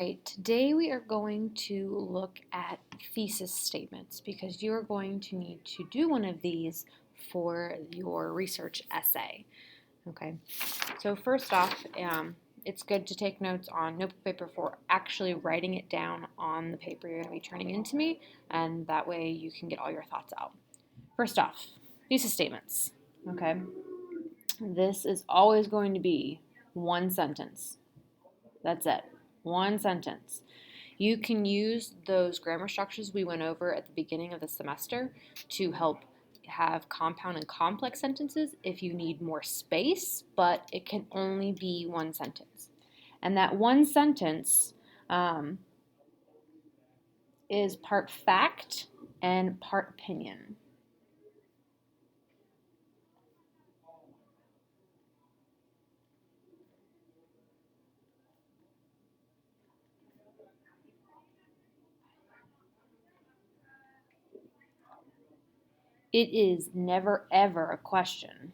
Right, today we are going to look at thesis statements because you are going to need to do one of these for your research essay. Okay, so first off, it's good to take notes on notebook paper for actually writing it down on the paper you're going to be turning into me, and that way you can get all your thoughts out. First off, thesis statements. Okay, this is always going to be one sentence. That's it, one sentence. You can use those grammar structures we went over at the beginning of the semester to help have compound and complex sentences if you need more space, but it can only be one sentence. And that one sentence is part fact and part opinion. It is never ever a question.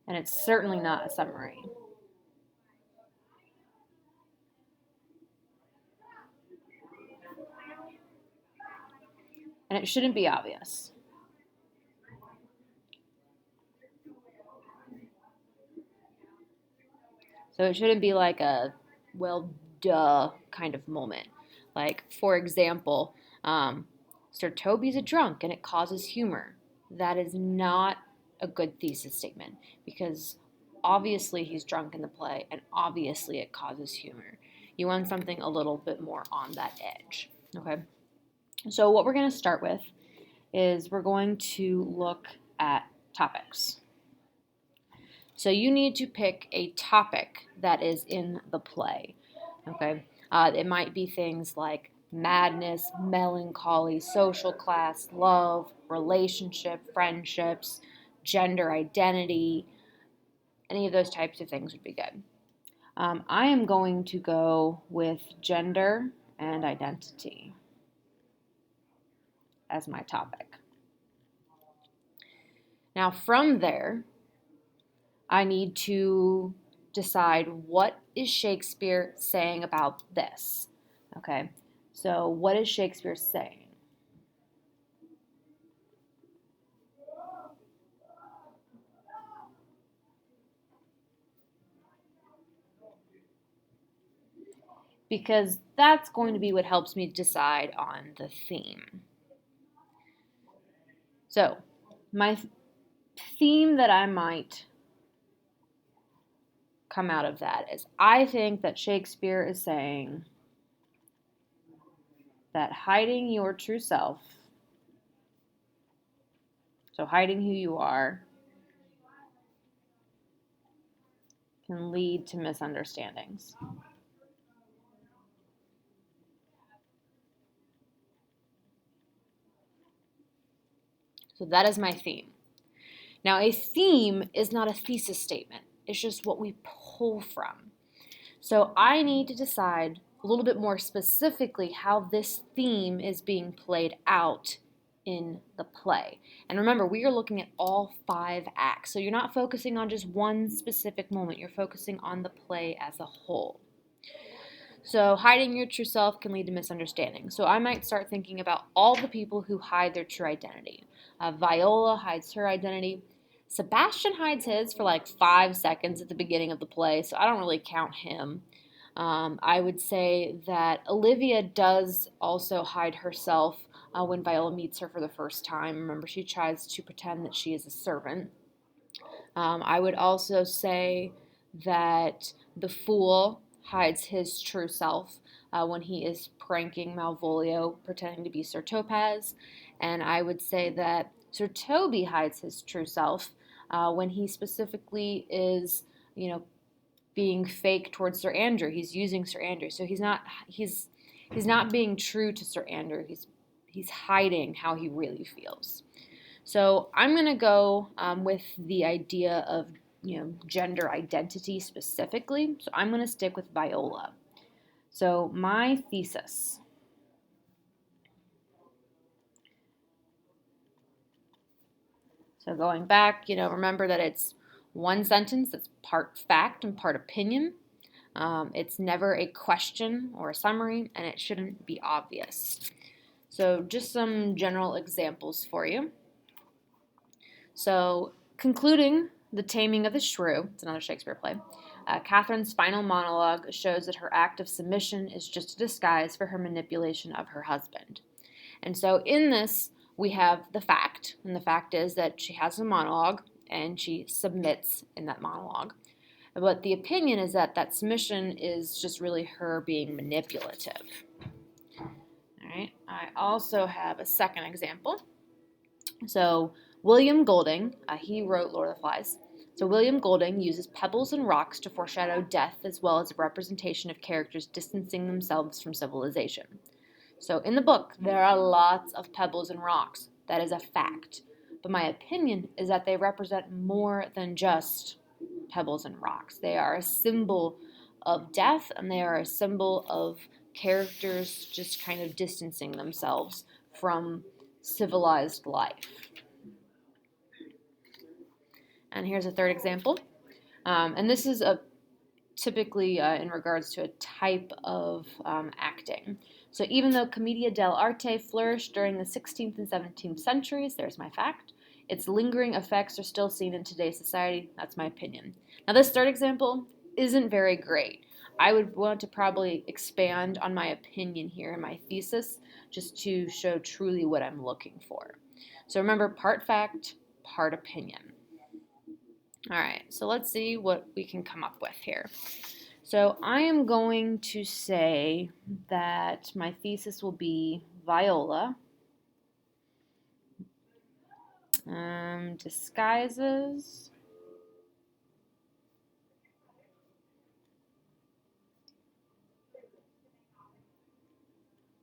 And it's certainly not a summary. And it shouldn't be obvious. So it shouldn't be like a, well, duh kind of moment. Like, for example, Sir Toby's a drunk and it causes humor. That is not a good thesis statement because obviously he's drunk in the play and obviously it causes humor. You want something a little bit more on that edge. Okay? So what we're going to start with is we're going to look at topics. So you need to pick a topic that is in the play, okay? It might be things like madness, melancholy, social class, love, relationship, friendships, gender identity. Any of those types of things would be good. I am going to go with gender and identity as my topic. Now from there, I need to decide what is Shakespeare saying about this. Okay, so what is Shakespeare saying? Because that's going to be what helps me decide on the theme. So, my theme that I might come out of that is I think that Shakespeare is saying that hiding your true self, so hiding who you are, can lead to misunderstandings. So that is my theme. Now, a theme is not a thesis statement. It's just what we pull from. So I need to decide a little bit more specifically how this theme is being played out in the play. And remember, we are looking at all 5 acts. So you're not focusing on just one specific moment. You're focusing on the play as a whole. So hiding your true self can lead to misunderstanding. So I might start thinking about all the people who hide their true identity. Viola hides her identity. Sebastian hides his for like 5 seconds at the beginning of the play, so I don't really count him. I would say that Olivia does also hide herself when Viola meets her for the first time. Remember, she tries to pretend that she is a servant. I would also say that the fool hides his true self when he is pranking Malvolio, pretending to be Sir Topaz. And I would say that Sir Toby hides his true self when he specifically is, being fake towards Sir Andrew. He's using Sir Andrew, so he's not being true to Sir Andrew. He's hiding how he really feels. So I'm going to go with the idea of gender identity specifically. So I'm going to stick with Viola. So my thesis. So going back, remember that it's one sentence that's part fact and part opinion. It's never a question or a summary, and it shouldn't be obvious. So just some general examples for you. So concluding The Taming of the Shrew, it's another Shakespeare play, Catherine's final monologue shows that her act of submission is just a disguise for her manipulation of her husband. And so in this, we have the fact, and the fact is that she has a monologue, and she submits in that monologue. But the opinion is that that submission is just really her being manipulative. All right, I also have a second example. So William Golding, he wrote Lord of the Flies. So William Golding uses pebbles and rocks to foreshadow death as well as a representation of characters distancing themselves from civilization. So in the book, there are lots of pebbles and rocks. That is a fact. But my opinion is that they represent more than just pebbles and rocks. They are a symbol of death, and they are a symbol of characters just kind of distancing themselves from civilized life. And here's a third example. And this is typically in regards to a type of acting. So even though commedia dell'arte flourished during the 16th and 17th centuries, there's my fact, its lingering effects are still seen in today's society. That's my opinion. Now this third example isn't very great. I would want to probably expand on my opinion here in my thesis just to show truly what I'm looking for. So remember, part fact, part opinion. All right, so let's see what we can come up with here. So I am going to say that my thesis will be Viola disguises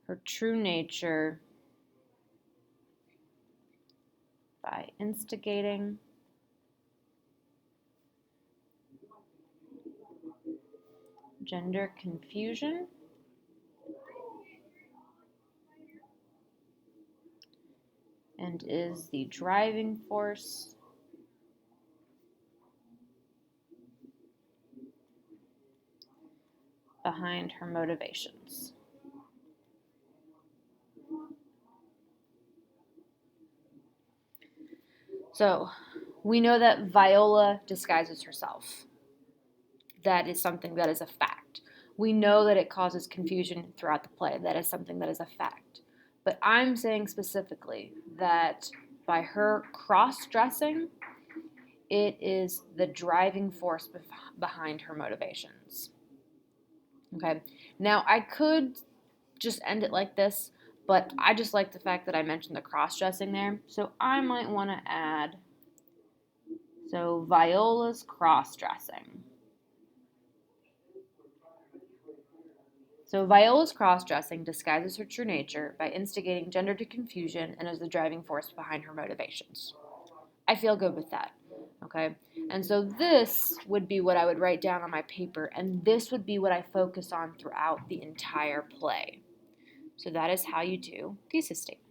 her true nature by instigating gender confusion and is the driving force behind her motivations. So we know that Viola disguises herself. That is something that is a fact. We know that it causes confusion throughout the play. That is something that is a fact. But I'm saying specifically that by her cross-dressing, it is the driving force behind her motivations. Okay, now I could just end it like this, but I just like the fact that I mentioned the cross-dressing there. So I might want to add, so Viola's cross-dressing. So Viola's cross-dressing disguises her true nature by instigating gender confusion and is the driving force behind her motivations. I feel good with that, okay? And so this would be what I would write down on my paper, and this would be what I focus on throughout the entire play. So that is how you do thesis statement.